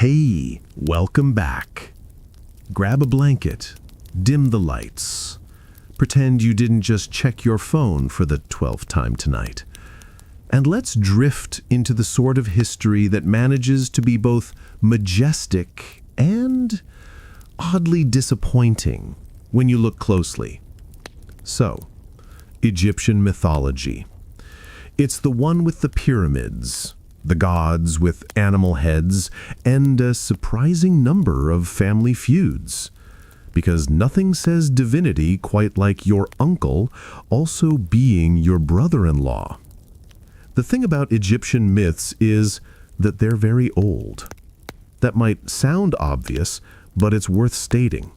Hey, welcome back. Grab a blanket, dim the lights. Pretend you didn't just check your phone for the 12th time tonight. And let's drift into the sort of history that manages to be both majestic and oddly disappointing when you look closely. So, Egyptian mythology. It's the one with the pyramids, the gods with animal heads, and a surprising number of family feuds. Because nothing says divinity quite like your uncle also being your brother-in-law. The thing about Egyptian myths is that they're very old. That might sound obvious, but it's worth stating.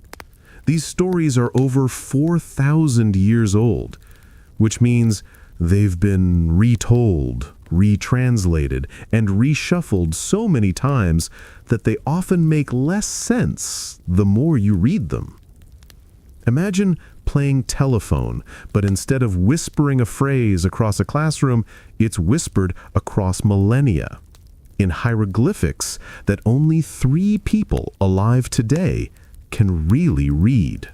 These stories are over 4,000 years old, which means they've been retold, retranslated, and reshuffled so many times that they often make less sense the more you read them. Imagine playing telephone, but instead of whispering a phrase across a classroom, it's whispered across millennia, in hieroglyphics that only 3 people alive today can really read.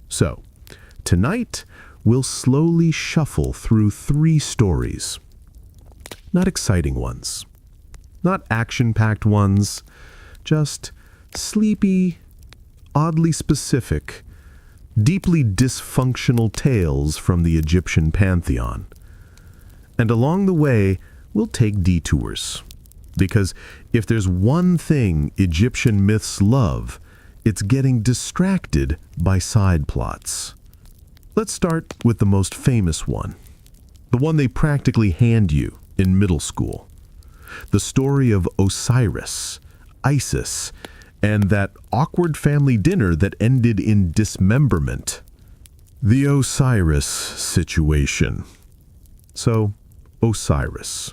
So, tonight, we'll slowly shuffle through 3 stories. Not exciting ones, not action-packed ones, just sleepy, oddly specific, deeply dysfunctional tales from the Egyptian pantheon. And along the way, we'll take detours. Because if there's one thing Egyptian myths love, it's getting distracted by side plots. Let's start with the most famous one. The one they practically hand you in middle school. The story of Osiris, Isis, and that awkward family dinner that ended in dismemberment. The Osiris situation. So, Osiris.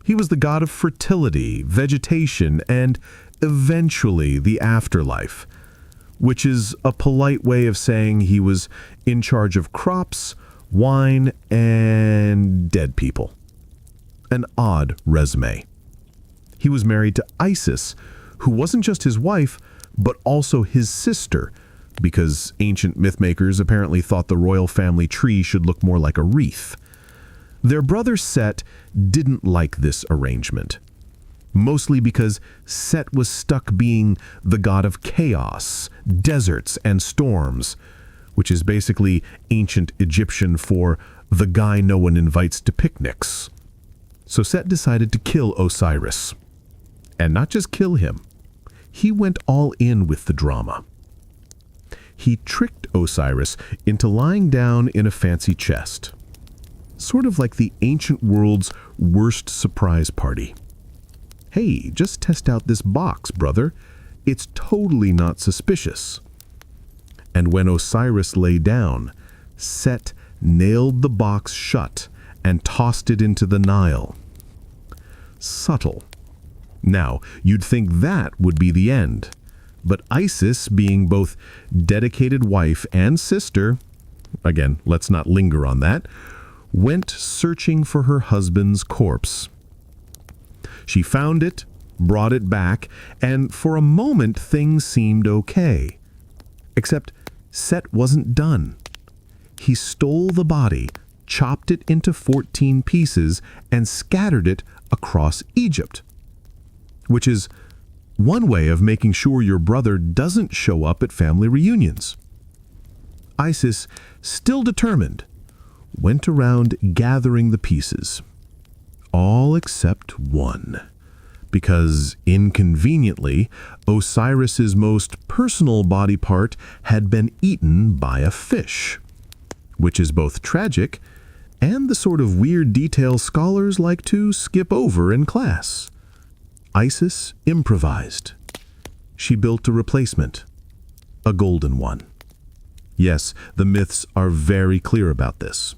He was the god of fertility, vegetation, and eventually the afterlife, which is a polite way of saying he was in charge of crops, wine, and dead people. An odd resume. He was married to Isis, who wasn't just his wife, but also his sister, because ancient mythmakers apparently thought the royal family tree should look more like a wreath. Their brother Set didn't like this arrangement, mostly because Set was stuck being the god of chaos, deserts, and storms, which is basically ancient Egyptian for the guy no one invites to picnics. So Set decided to kill Osiris. And not just kill him. He went all in with the drama. He tricked Osiris into lying down in a fancy chest. Sort of like the ancient world's worst surprise party. Hey, just test out this box, brother. It's totally not suspicious. And when Osiris lay down, Set nailed the box shut and tossed it into the Nile. Subtle. Now, you'd think that would be the end. But Isis, being both dedicated wife and sister, again, let's not linger on that, went searching for her husband's corpse. She found it, brought it back, and for a moment things seemed okay. Except Set wasn't done. He stole the body, chopped it into 14 pieces, and scattered it across Egypt. Which is one way of making sure your brother doesn't show up at family reunions. Isis, still determined, went around gathering the pieces. All except one. Because, inconveniently, Osiris's most personal body part had been eaten by a fish. Which is both tragic and the sort of weird detail scholars like to skip over in class. Isis improvised. She built a replacement, a golden one. Yes, the myths are very clear about this.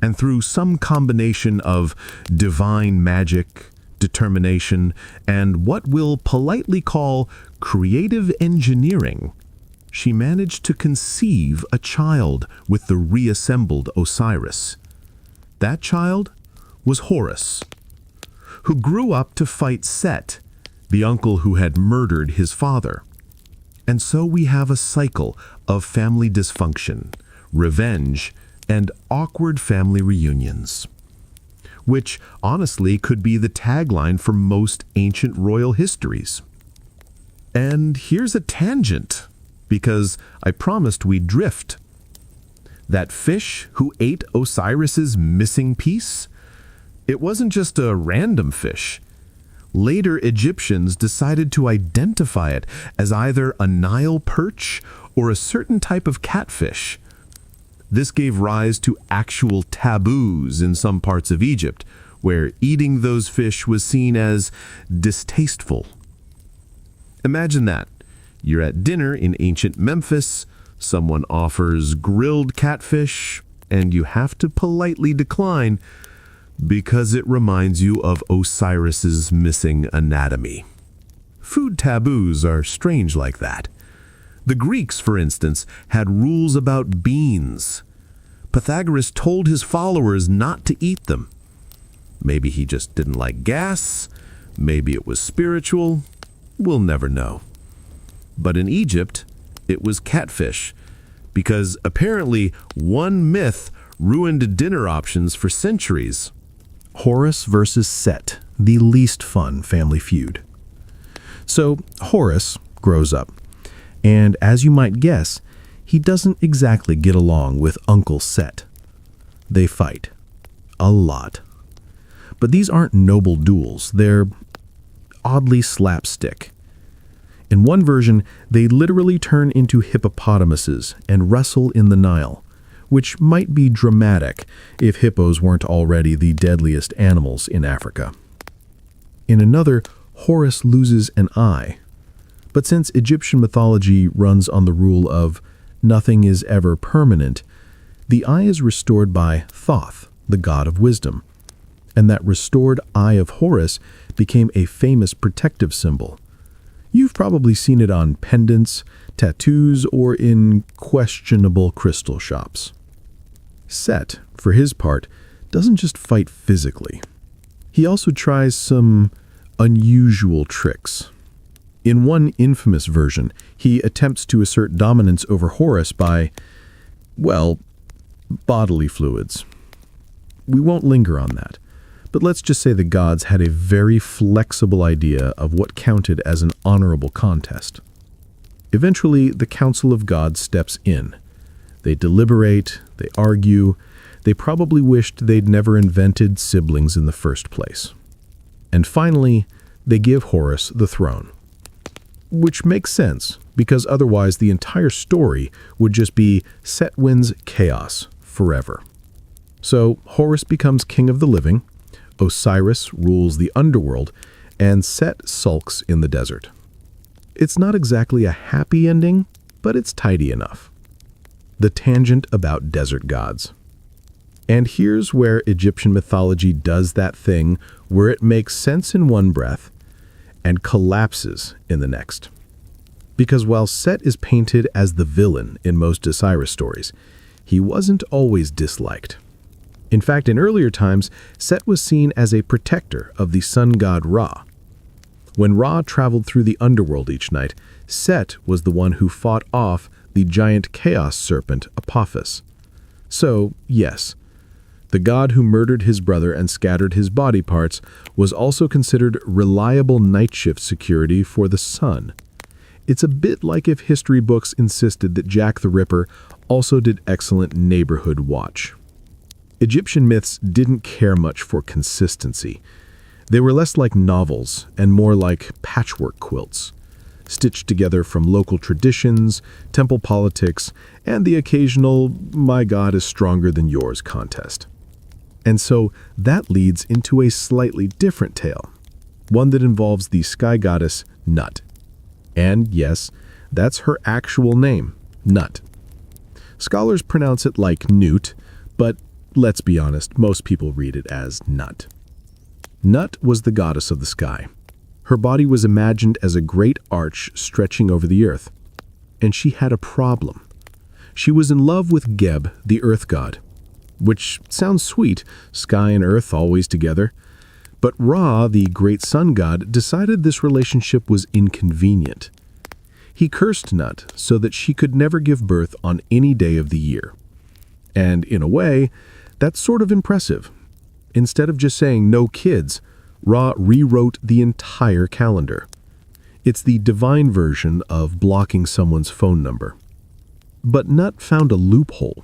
And through some combination of divine magic, determination, and what we'll politely call creative engineering, she managed to conceive a child with the reassembled Osiris. That child was Horus, who grew up to fight Set the uncle who had murdered his father. And so we have a cycle of family dysfunction, revenge, and awkward family reunions, which honestly could be the tagline for most ancient royal histories. And here's a tangent, because I promised we'd drift. That fish who ate Osiris's missing piece? It wasn't just a random fish. Later Egyptians decided to identify it as either a Nile perch or a certain type of catfish. This gave rise to actual taboos in some parts of Egypt, where eating those fish was seen as distasteful. Imagine that. You're at dinner in ancient Memphis, someone offers grilled catfish, and you have to politely decline because it reminds you of Osiris's missing anatomy. Food taboos are strange like that. The Greeks, for instance, had rules about beans. Pythagoras told his followers not to eat them. Maybe he just didn't like gas, maybe it was spiritual, we'll never know. But in Egypt, it was catfish, because apparently one myth ruined dinner options for centuries. Horus versus Set, the least fun family feud. So Horus grows up, and as you might guess, he doesn't exactly get along with Uncle Set. They fight. A lot. But these aren't noble duels, they're oddly slapstick. In one version, they literally turn into hippopotamuses and wrestle in the Nile, which might be dramatic if hippos weren't already the deadliest animals in Africa. In another, Horus loses an eye. But since Egyptian mythology runs on the rule of nothing is ever permanent, the eye is restored by Thoth, the god of wisdom. And that restored eye of Horus became a famous protective symbol. You've probably seen it on pendants, tattoos, or in questionable crystal shops. Set, for his part, doesn't just fight physically. He also tries some unusual tricks. In one infamous version, he attempts to assert dominance over Horus by, well, bodily fluids. We won't linger on that, but let's just say the gods had a very flexible idea of what counted as an honorable contest. Eventually, the Council of Gods steps in. They deliberate, they argue, they probably wished they'd never invented siblings in the first place. And finally, they give Horus the throne. Which makes sense, because otherwise the entire story would just be Set wins chaos forever. So Horus becomes king of the living, Osiris rules the underworld, and Set sulks in the desert. It's not exactly a happy ending, but it's tidy enough. The tangent about desert gods. And here's where Egyptian mythology does that thing where it makes sense in one breath and collapses in the next. Because while Set is painted as the villain in most Osiris stories, he wasn't always disliked. In fact, in earlier times, Set was seen as a protector of the sun god Ra. When Ra traveled through the underworld each night, Set was the one who fought off the giant chaos serpent Apophis. So, yes, the god who murdered his brother and scattered his body parts was also considered reliable night shift security for the sun. It's a bit like if history books insisted that Jack the Ripper also did excellent neighborhood watch. Egyptian myths didn't care much for consistency. They were less like novels and more like patchwork quilts, stitched together from local traditions, temple politics, and the occasional "my god is stronger than yours" contest. And so that leads into a slightly different tale, one that involves the sky goddess Nut. And yes, that's her actual name, Nut. Scholars pronounce it like Newt, but let's be honest, most people read it as Nut. Nut was the goddess of the sky. Her body was imagined as a great arch stretching over the earth. And she had a problem. She was in love with Geb, the earth god. Which sounds sweet, sky and earth always together. But Ra, the great sun god, decided this relationship was inconvenient. He cursed Nut so that she could never give birth on any day of the year. And in a way, that's sort of impressive. Instead of just saying no kids, Ra rewrote the entire calendar. It's the divine version of blocking someone's phone number. But Nut found a loophole.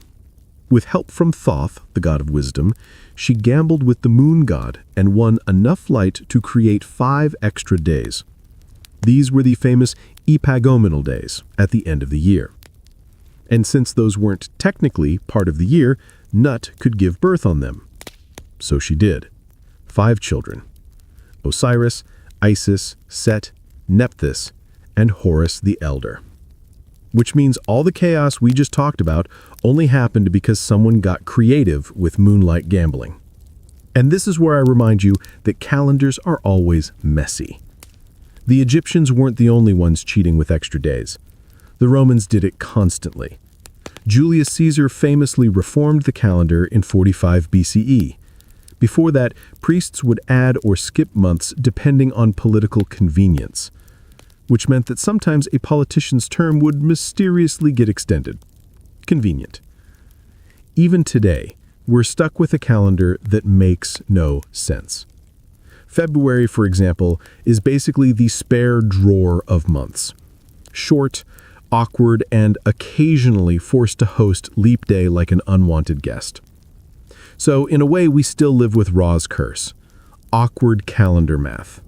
With help from Thoth, the god of wisdom, she gambled with the moon god and won enough light to create 5 extra days. These were the famous epagomenal days at the end of the year. And since those weren't technically part of the year, Nut could give birth on them. So she did. 5 children: Osiris, Isis, Set, Nephthys, and Horus the Elder. Which means all the chaos we just talked about only happened because someone got creative with moonlight gambling. And this is where I remind you that calendars are always messy. The Egyptians weren't the only ones cheating with extra days. The Romans did it constantly. Julius Caesar famously reformed the calendar in 45 BCE. Before that, priests would add or skip months depending on political convenience, which meant that sometimes a politician's term would mysteriously get extended. Convenient. Even today, we're stuck with a calendar that makes no sense. February, for example, is basically the spare drawer of months. Short, awkward, and occasionally forced to host leap day like an unwanted guest. So, in a way, we still live with Ra's curse. Awkward calendar math.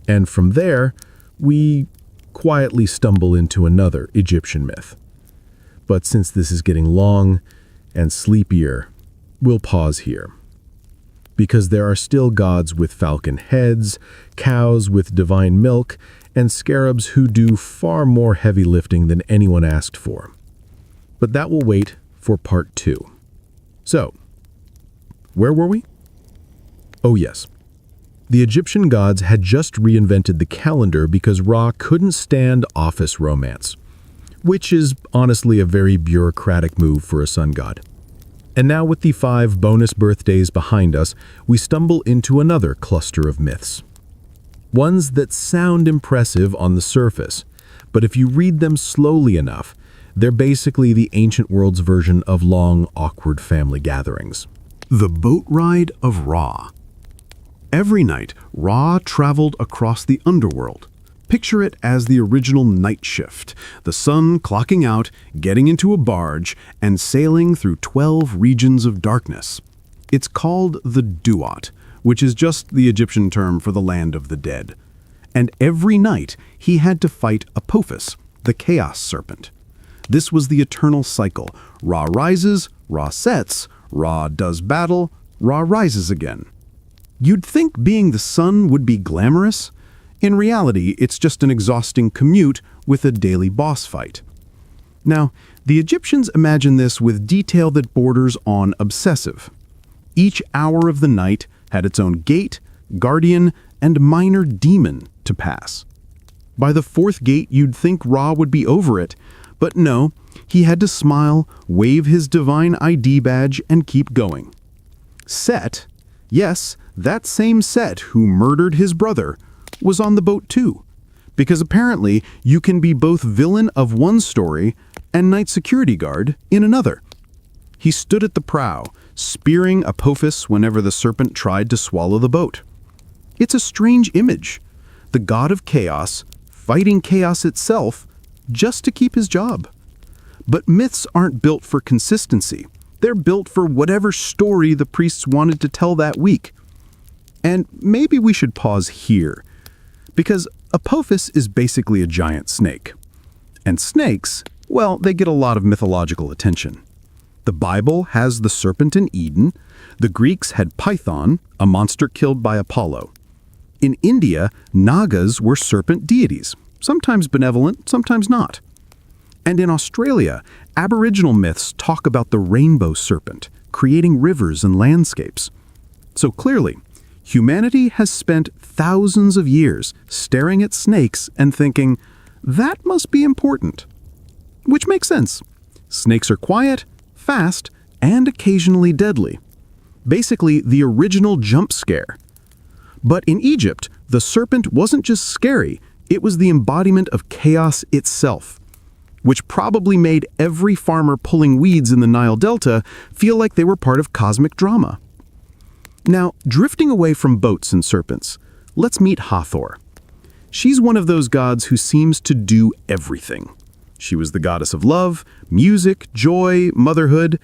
And from there, we quietly stumble into another Egyptian myth. But since this is getting long and sleepier, we'll pause here. Because there are still gods with falcon heads, cows with divine milk, and scarabs who do far more heavy lifting than anyone asked for. But that will wait for part 2. So, where were we? Oh yes. The Egyptian gods had just reinvented the calendar because Ra couldn't stand office romance, which is honestly a very bureaucratic move for a sun god. And now with the 5 bonus birthdays behind us, we stumble into another cluster of myths. Ones that sound impressive on the surface, but if you read them slowly enough, they're basically the ancient world's version of long, awkward family gatherings. The boat ride of Ra. Every night, Ra traveled across the underworld. Picture it as the original night shift, the sun clocking out, getting into a barge, and sailing through 12 regions of darkness. It's called the Duat, which is just the Egyptian term for the land of the dead. And every night, he had to fight Apophis, the chaos serpent. This was the eternal cycle. Ra rises, Ra sets, Ra does battle, Ra rises again. You'd think being the sun would be glamorous. In reality, it's just an exhausting commute with a daily boss fight. Now, the Egyptians imagined this with detail that borders on obsessive. Each hour of the night had its own gate, guardian, and minor demon to pass. By the 4th gate, you'd think Ra would be over it, but no, he had to smile, wave his divine ID badge, and keep going. Set, yes, that same Set who murdered his brother, was on the boat too, because apparently you can be both villain of one story and night security guard in another. He stood at the prow, spearing Apophis whenever the serpent tried to swallow the boat. It's a strange image, the god of chaos fighting chaos itself just to keep his job. But myths aren't built for consistency. They're built for whatever story the priests wanted to tell that week. And maybe we should pause here, because Apophis is basically a giant snake. And snakes, well, they get a lot of mythological attention. The Bible has the serpent in Eden. The Greeks had Python, a monster killed by Apollo. In India, Nagas were serpent deities, sometimes benevolent, sometimes not. And in Australia, Aboriginal myths talk about the rainbow serpent, creating rivers and landscapes. So clearly, humanity has spent thousands of years staring at snakes and thinking, that must be important. Which makes sense. Snakes are quiet, fast, and occasionally deadly. Basically, the original jump scare. But in Egypt, the serpent wasn't just scary, it was the embodiment of chaos itself, which probably made every farmer pulling weeds in the Nile Delta feel like they were part of cosmic drama. Now, drifting away from boats and serpents, let's meet Hathor. She's one of those gods who seems to do everything. She was the goddess of love, music, joy, motherhood,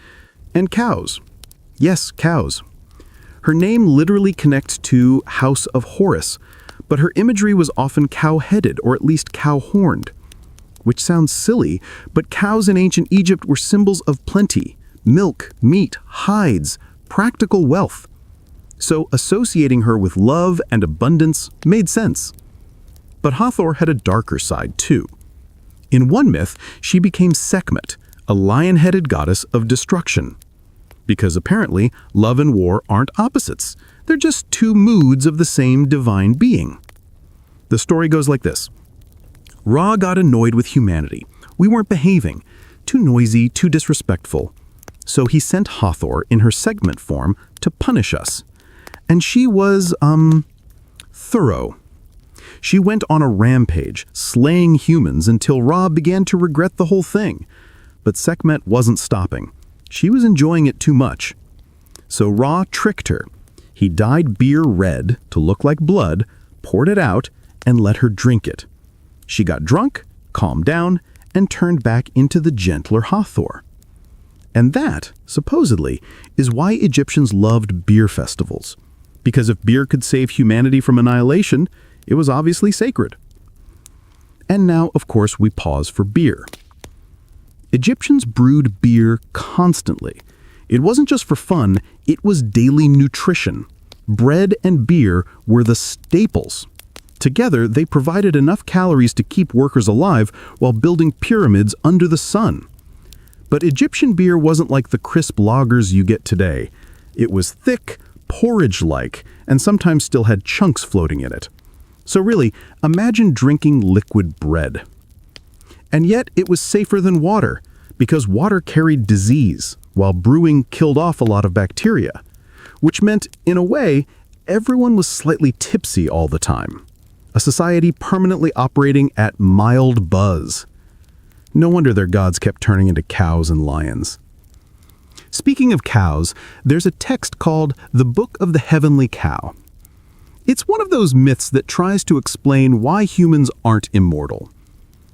and cows. Yes, cows. Her name literally connects to House of Horus, but her imagery was often cow-headed or at least cow-horned. Which sounds silly, but cows in ancient Egypt were symbols of plenty, milk, meat, hides, practical wealth. So associating her with love and abundance made sense. But Hathor had a darker side too. In one myth, she became Sekhmet, a lion-headed goddess of destruction. Because apparently, love and war aren't opposites. They're just two moods of the same divine being. The story goes like this. Ra got annoyed with humanity. We weren't behaving. Too noisy, too disrespectful. So he sent Hathor in her Sekhmet form to punish us. And she was, thorough. She went on a rampage, slaying humans until Ra began to regret the whole thing. But Sekhmet wasn't stopping. She was enjoying it too much. So Ra tricked her. He dyed beer red to look like blood, poured it out, and let her drink it. She got drunk, calmed down, and turned back into the gentler Hathor. And that, supposedly, is why Egyptians loved beer festivals. Because if beer could save humanity from annihilation, it was obviously sacred. And now, of course, we pause for beer. Egyptians brewed beer constantly. It wasn't just for fun, it was daily nutrition. Bread and beer were the staples. Together, they provided enough calories to keep workers alive while building pyramids under the sun. But Egyptian beer wasn't like the crisp lagers you get today. It was thick, porridge-like, and sometimes still had chunks floating in it. So really, imagine drinking liquid bread. And yet it was safer than water, because water carried disease, while brewing killed off a lot of bacteria, which meant, in a way, everyone was slightly tipsy all the time. A society permanently operating at mild buzz. No wonder their gods kept turning into cows and lions. Speaking of cows, there's a text called the Book of the Heavenly Cow. It's one of those myths that tries to explain why humans aren't immortal.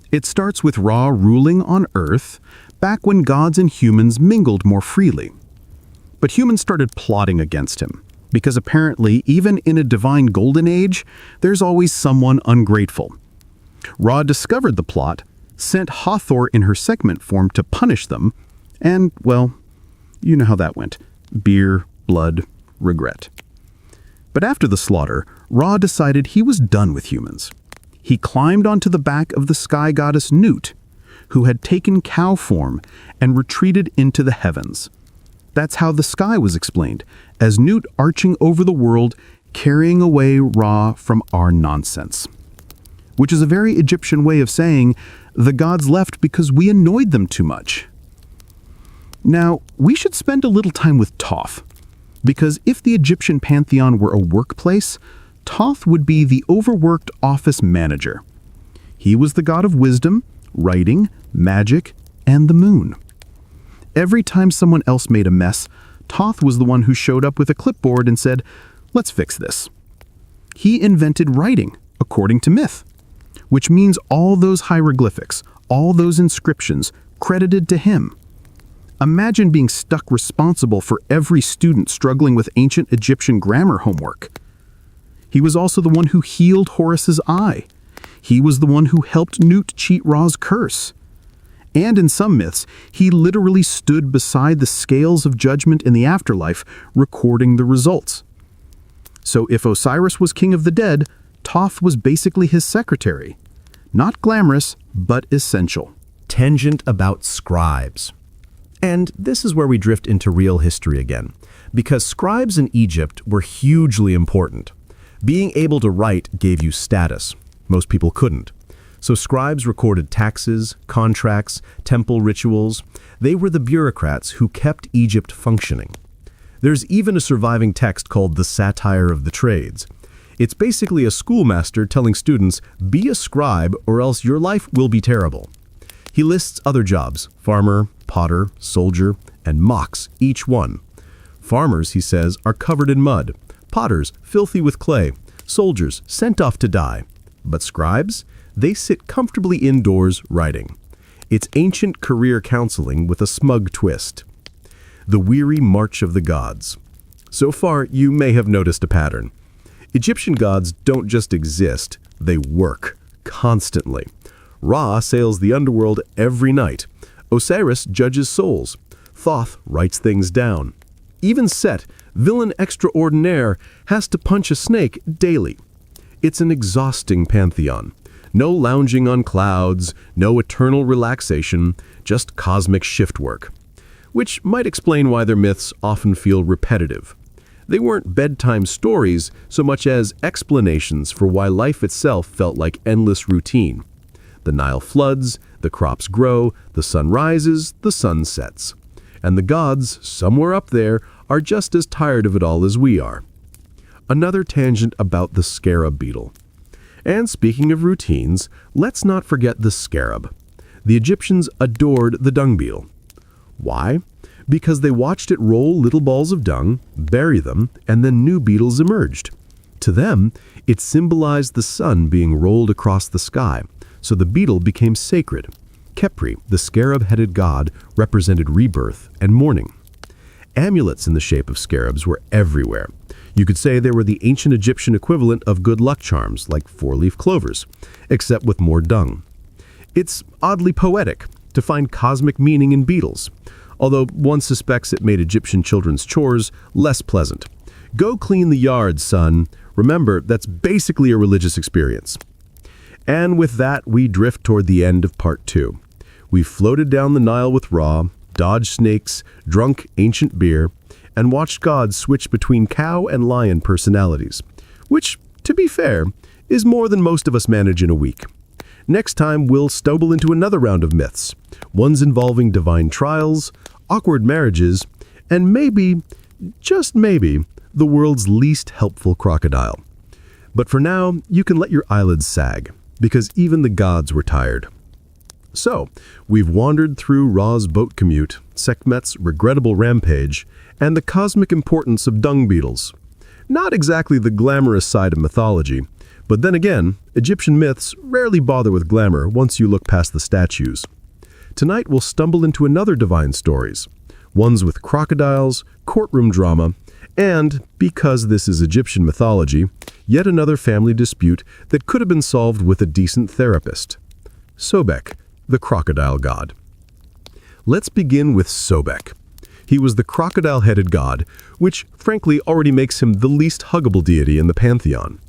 It starts with Ra ruling on Earth, back when gods and humans mingled more freely. But humans started plotting against him, because apparently, even in a divine golden age, there's always someone ungrateful. Ra discovered the plot, sent Hathor in her Sekhmet form to punish them, and, well, you know how that went. Beer, blood, regret. But after the slaughter, Ra decided he was done with humans. He climbed onto the back of the sky goddess Nut, who had taken cow form and retreated into the heavens. That's how the sky was explained, as Nut arching over the world, carrying away Ra from our nonsense. Which is a very Egyptian way of saying, the gods left because we annoyed them too much. Now, we should spend a little time with Thoth, because if the Egyptian pantheon were a workplace, Thoth would be the overworked office manager. He was the god of wisdom, writing, magic, and the moon. Every time someone else made a mess, Thoth was the one who showed up with a clipboard and said, "Let's fix this." He invented writing, according to myth, which means all those hieroglyphics, all those inscriptions, credited to him. Imagine being stuck responsible for every student struggling with ancient Egyptian grammar homework. He was also the one who healed Horus's eye. He was the one who helped Nut cheat Ra's curse. And in some myths, he literally stood beside the scales of judgment in the afterlife, recording the results. So if Osiris was king of the dead, Thoth was basically his secretary. Not glamorous, but essential. Tangent about scribes. And this is where we drift into real history again, because scribes in Egypt were hugely important. Being able to write gave you status. Most people couldn't. So scribes recorded taxes, contracts, temple rituals. They were the bureaucrats who kept Egypt functioning. There's even a surviving text called the Satire of the Trades. It's basically a schoolmaster telling students, be a scribe or else your life will be terrible. He lists other jobs, farmer, potter, soldier, and mocks each one. Farmers, he says, are covered in mud, potters filthy with clay, soldiers sent off to die. But scribes, they sit comfortably indoors writing. It's ancient career counseling with a smug twist. The weary march of the gods. So far, you may have noticed a pattern. Egyptian gods don't just exist, they work, constantly. Ra sails the underworld every night. Osiris judges souls. Thoth writes things down. Even Set, villain extraordinaire, has to punch a snake daily. It's an exhausting pantheon. No lounging on clouds, no eternal relaxation, just cosmic shift work. Which might explain why their myths often feel repetitive. They weren't bedtime stories so much as explanations for why life itself felt like endless routine. The Nile floods, the crops grow, the sun rises, the sun sets. And the gods, somewhere up there, are just as tired of it all as we are. Another tangent about the scarab beetle. And speaking of routines, let's not forget the scarab. The Egyptians adored the dung beetle. Why? Because they watched it roll little balls of dung, bury them, and then new beetles emerged. To them, it symbolized the sun being rolled across the sky, so the beetle became sacred. Khepri, the scarab-headed god, represented rebirth and mourning. Amulets in the shape of scarabs were everywhere. You could say they were the ancient Egyptian equivalent of good luck charms, like four-leaf clovers, except with more dung. It's oddly poetic to find cosmic meaning in beetles, although one suspects it made Egyptian children's chores less pleasant. Go clean the yard, son. Remember, that's basically a religious experience. And with that, we drift toward the end of part 2. We've floated down the Nile with Ra, dodged snakes, drunk ancient beer, and watched gods switch between cow and lion personalities, which, to be fair, is more than most of us manage in a week. Next time, we'll stumble into another round of myths, ones involving divine trials, awkward marriages, and maybe, just maybe, the world's least helpful crocodile. But for now, you can let your eyelids sag, because even the gods were tired. So, we've wandered through Ra's boat commute, Sekhmet's regrettable rampage, and the cosmic importance of dung beetles. Not exactly the glamorous side of mythology, but then again, Egyptian myths rarely bother with glamour once you look past the statues. Tonight we'll stumble into another divine stories, ones with crocodiles, courtroom drama, and, because this is Egyptian mythology, yet another family dispute that could have been solved with a decent therapist. Sobek, the crocodile god. Let's begin with Sobek. He was the crocodile-headed god, which frankly already makes him the least huggable deity in the pantheon.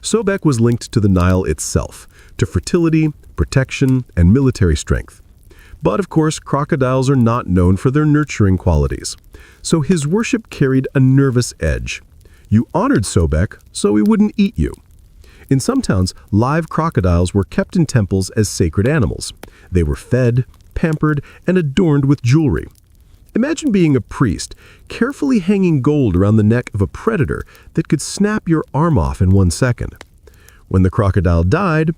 Sobek was linked to the Nile itself, to fertility, protection, and military strength. But of course, crocodiles are not known for their nurturing qualities, so his worship carried a nervous edge. You honored Sobek, so he wouldn't eat you. In some towns, live crocodiles were kept in temples as sacred animals. They were fed, pampered, and adorned with jewelry. Imagine being a priest, carefully hanging gold around the neck of a predator that could snap your arm off in 1 second. When the crocodile died,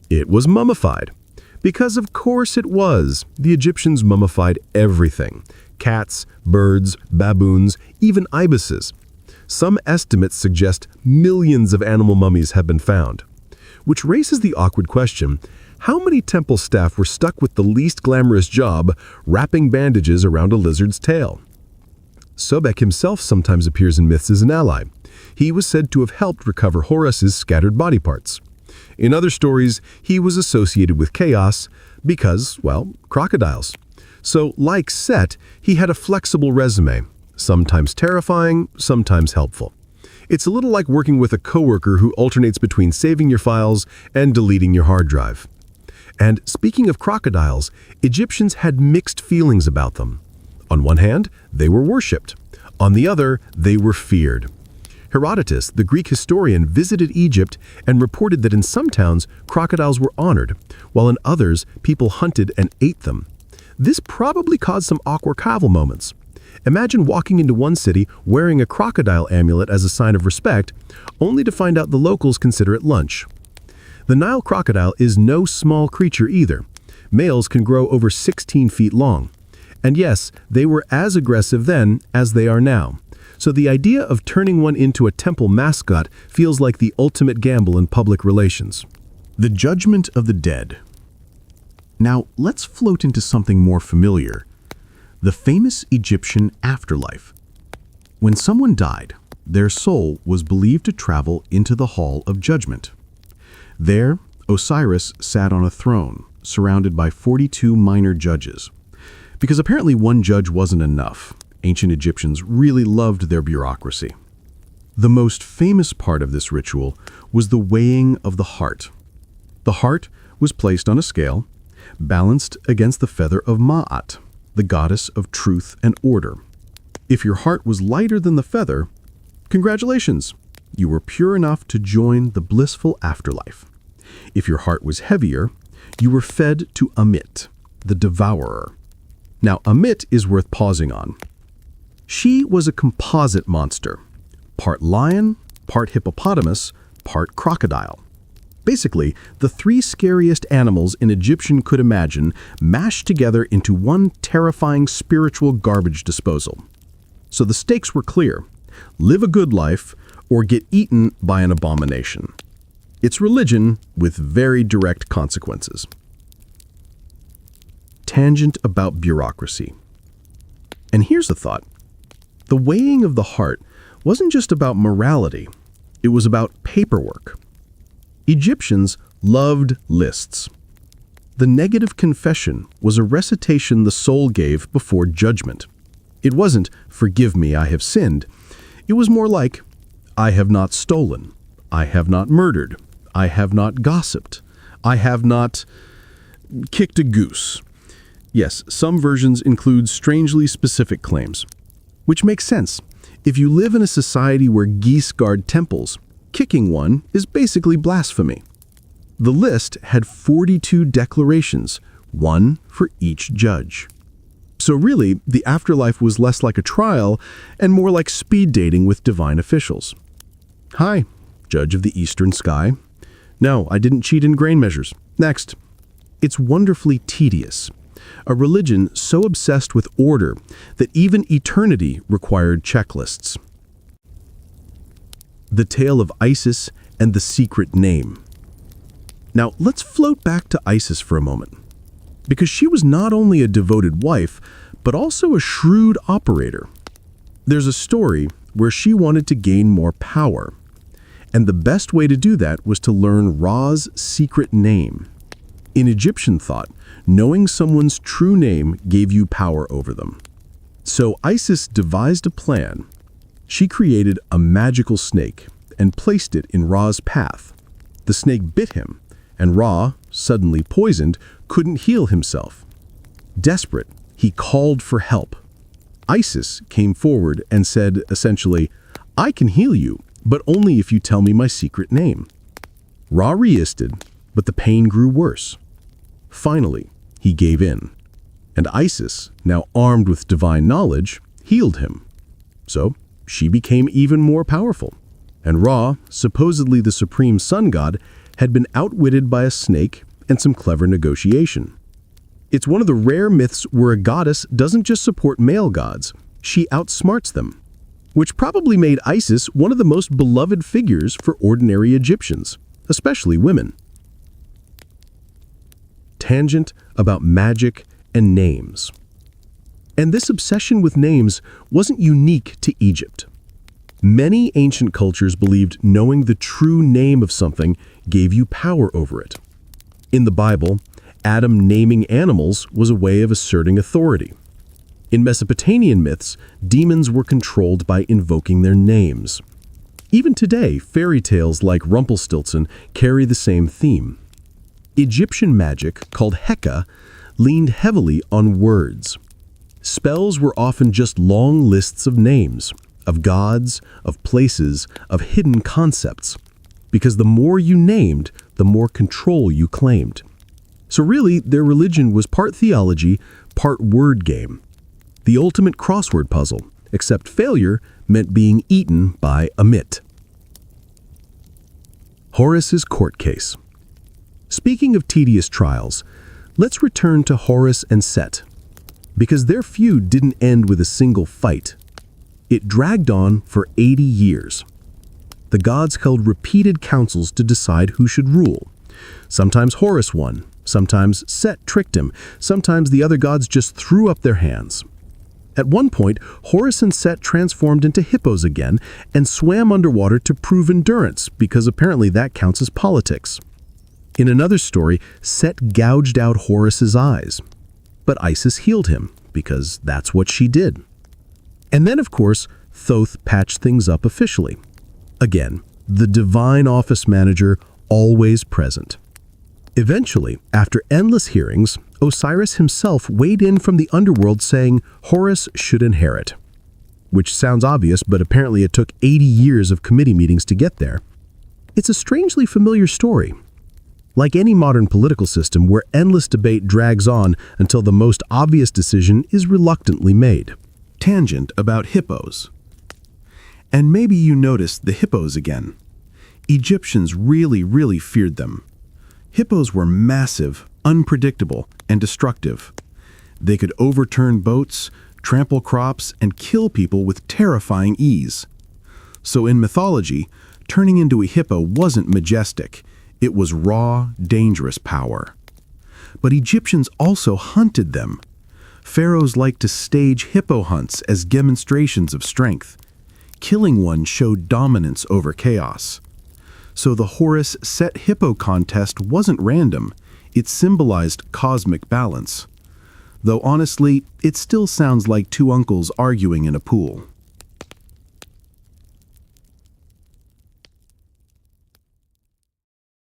it was mummified. Because of course it was. The Egyptians mummified everything. Cats, birds, baboons, even ibises. Some estimates suggest millions of animal mummies have been found. Which raises the awkward question, how many temple staff were stuck with the least glamorous job, wrapping bandages around a lizard's tail? Sobek himself sometimes appears in myths as an ally. He was said to have helped recover Horus's scattered body parts. In other stories, he was associated with chaos because, well, crocodiles. So, like Set, he had a flexible resume, sometimes terrifying, sometimes helpful. It's a little like working with a coworker who alternates between saving your files and deleting your hard drive. And speaking of crocodiles, Egyptians had mixed feelings about them. On one hand, they were worshipped. On the other, they were feared. Herodotus, the Greek historian, visited Egypt and reported that in some towns, crocodiles were honored, while in others, people hunted and ate them. This probably caused some awkward archival moments. Imagine walking into one city wearing a crocodile amulet as a sign of respect, only to find out the locals consider it lunch. The Nile crocodile is no small creature either. Males can grow over 16 feet long. And yes, they were as aggressive then as they are now. So the idea of turning one into a temple mascot feels like the ultimate gamble in public relations. The Judgment of the Dead. Now, let's float into something more familiar. The famous Egyptian afterlife. When someone died, their soul was believed to travel into the Hall of Judgment. There, Osiris sat on a throne, surrounded by 42 minor judges. Because apparently one judge wasn't enough, ancient Egyptians really loved their bureaucracy. The most famous part of this ritual was the weighing of the heart. The heart was placed on a scale, balanced against the feather of Ma'at, the goddess of truth and order. If your heart was lighter than the feather, congratulations, you were pure enough to join the blissful afterlife. If your heart was heavier, you were fed to Amit, the devourer. Now, Amit is worth pausing on. She was a composite monster, part lion, part hippopotamus, part crocodile. Basically, the three scariest animals an Egyptian could imagine mashed together into one terrifying spiritual garbage disposal. So the stakes were clear: live a good life or get eaten by an abomination. It's religion with very direct consequences. Tangent about bureaucracy. And here's a thought. The weighing of the heart wasn't just about morality, it was about paperwork. Egyptians loved lists. The negative confession was a recitation the soul gave before judgment. It wasn't, "Forgive me, I have sinned." It was more like, "I have not stolen. I have not murdered. I have not gossiped. I have not kicked a goose." Yes, some versions include strangely specific claims. Which makes sense. If you live in a society where geese guard temples, kicking one is basically blasphemy. The list had 42 declarations, one for each judge. So really, the afterlife was less like a trial and more like speed dating with divine officials. "Hi, judge of the eastern sky. No, I didn't cheat in grain measures. Next." It's wonderfully tedious. A religion so obsessed with order that even eternity required checklists. The tale of Isis and the secret name. Now, let's float back to Isis for a moment. Because she was not only a devoted wife, but also a shrewd operator. There's a story where she wanted to gain more power. And the best way to do that was to learn Ra's secret name. In Egyptian thought, knowing someone's true name gave you power over them. So Isis devised a plan. She created a magical snake and placed it in Ra's path. The snake bit him, and Ra, suddenly poisoned, couldn't heal himself. Desperate, he called for help. Isis came forward and said, essentially, "I can heal you, but only if you tell me my secret name." Ra resisted, but the pain grew worse. Finally, he gave in, and Isis, now armed with divine knowledge, healed him. So she became even more powerful, and Ra, supposedly the supreme sun god, had been outwitted by a snake and some clever negotiation. It's one of the rare myths where a goddess doesn't just support male gods, she outsmarts them, which probably made Isis one of the most beloved figures for ordinary Egyptians, especially women. Tangent about magic and names. And this obsession with names wasn't unique to Egypt. Many ancient cultures believed knowing the true name of something gave you power over it. In the Bible, Adam naming animals was a way of asserting authority. In Mesopotamian myths, demons were controlled by invoking their names. Even today, fairy tales like Rumpelstiltskin carry the same theme. Egyptian magic, called Heka, leaned heavily on words. Spells were often just long lists of names, of gods, of places, of hidden concepts. Because the more you named, the more control you claimed. So really, their religion was part theology, part word game. The ultimate crossword puzzle, except failure meant being eaten by a myth. Horus's court case. Speaking of tedious trials, let's return to Horus and Set, because their feud didn't end with a single fight. It dragged on for 80 years. The gods held repeated councils to decide who should rule. Sometimes Horus won, sometimes Set tricked him, sometimes the other gods just threw up their hands. At one point, Horus and Set transformed into hippos again and swam underwater to prove endurance, because apparently that counts as politics. In another story, Set gouged out Horus's eyes, but Isis healed him, because that's what she did. And then, of course, Thoth patched things up officially. Again, the divine office manager always present. Eventually, after endless hearings, Osiris himself weighed in from the underworld saying Horus should inherit. Which sounds obvious, but apparently it took 80 years of committee meetings to get there. It's a strangely familiar story. Like any modern political system where endless debate drags on until the most obvious decision is reluctantly made. Tangent about hippos. And maybe you noticed the hippos again. Egyptians really feared them. Hippos were massive, unpredictable, and destructive. They could overturn boats, trample crops, and kill people with terrifying ease. So in mythology, turning into a hippo wasn't majestic. It was raw, dangerous power. But Egyptians also hunted them. Pharaohs liked to stage hippo hunts as demonstrations of strength. Killing one showed dominance over chaos. So the Horus-Set hippo contest wasn't random. It symbolized cosmic balance. Though honestly, it still sounds like two uncles arguing in a pool.